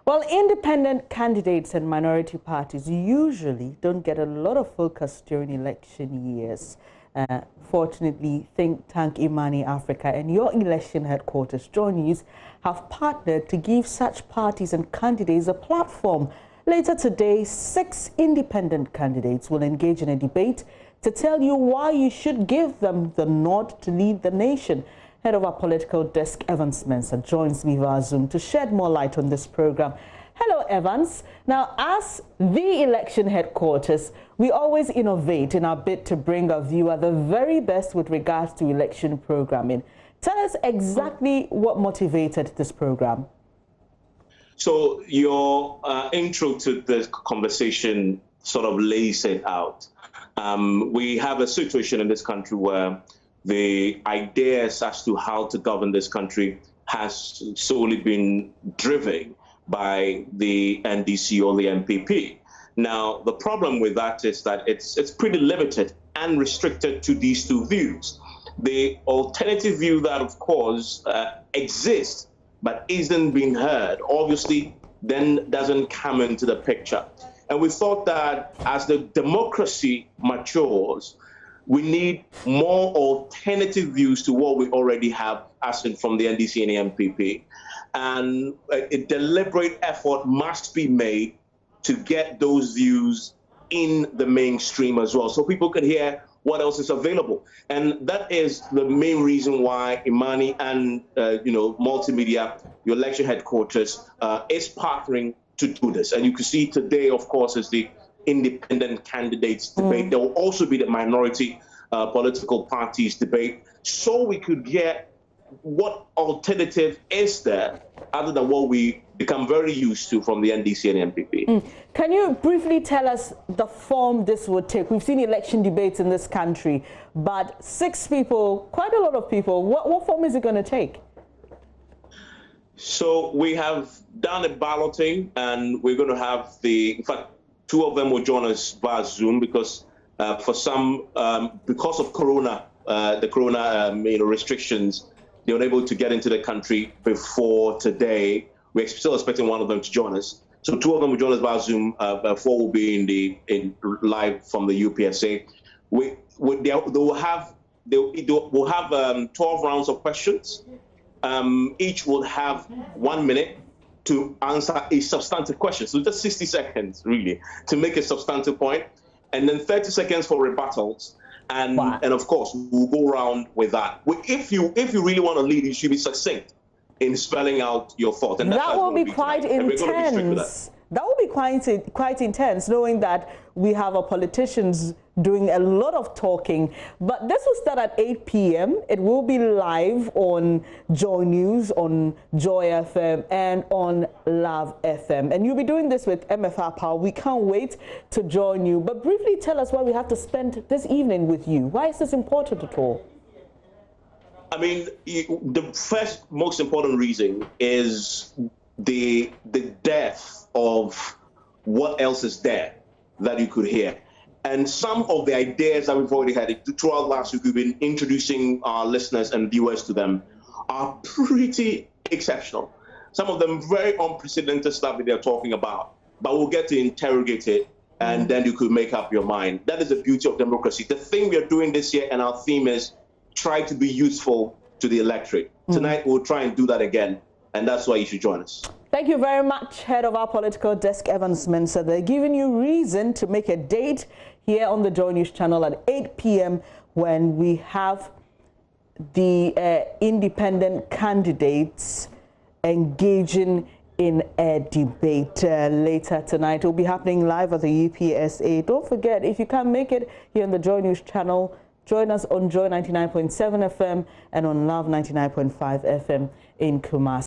Well, independent candidates and minority parties usually don't get a lot of focus during election years. Fortunately, think tank IMANI Africa and your election headquarters, JoyNews, have partnered to give such parties and candidates a platform. Later today, 6 independent candidates will engage in a debate to tell you why you should give them the nod to lead the nation. Head of our political desk, Evans Mensah, joins me via Zoom to shed more light on this program. Hello, Evans. Now, as the election headquarters, we always innovate in our bid to bring our viewer the very best with regards to election programming. Tell us exactly what motivated this program. So your intro to the conversation sort of lays it out. We have a situation in this country where the ideas as to how to govern this country has solely been driven by the NDC or the MPP. Now, the problem with that is that it's pretty limited and restricted to these two views. The alternative view that, of course, exists but isn't being heard, obviously, then doesn't come into the picture. And we thought that as the democracy matures, we need more alternative views to what we already have, as in from the NDC and the MPP. And a deliberate effort must be made to get those views in the mainstream as well, so people can hear what else is available. And that is the main reason why IMANI and multimedia, your election headquarters, is partnering to do this. And you can see today, of course, is the independent candidates debate. There will also be the minority political parties debate, so we could get what alternative is there other than what we become very used to from the NDC and MPP. Can you briefly tell us the form this would take? We've seen election debates in this country, but 6 people, quite a lot of people, what form is it going to take? So we have done a balloting, and we're going to have in fact, 2 of them will join us via Zoom because for some, because of the corona restrictions, they were able to get into the country before today. We're still expecting 1 of them to join us. So 2 of them will join us via Zoom. 4 will be live from the UPSA. We'll have 12 rounds of questions. Each will have 1 minute to answer a substantive question. So just 60 seconds, really, to make a substantive point, and then 30 seconds for rebuttals. And of course, we'll go around with that. If you really want to lead, you should be succinct in spelling out your thought. And that will be quite intense. That will be quite intense, knowing that we have our politicians doing a lot of talking. But this will start at 8 p.m. It will be live on JoyNews, on Joy FM, and on Love FM. And you'll be doing this with MFR Power. We can't wait to join you. But briefly tell us why we have to spend this evening with you. Why is this important at all? I mean, the first most important reason is the depth of what else is there that you could hear. And some of the ideas that we've already had throughout last week, we've been introducing our listeners and viewers to them, are pretty exceptional. Some of them very unprecedented stuff that they're talking about, but we'll get to interrogate it, and then you could make up your mind. That is the beauty of democracy. The thing we are doing this year, and our theme is try to be useful to the electorate. Tonight, we'll try and do that again, and that's why you should join us. Thank you very much, Head of our political desk, Evans Mensah. They're giving you reason to make a date here on the JoyNews channel at 8 p.m. when we have the independent candidates engaging in a debate later tonight. It will be happening live at the UPSA. Don't forget, if you can't make it here on the JoyNews channel, join us on Joy 99.7 FM and on Love 99.5 FM in Kumasi.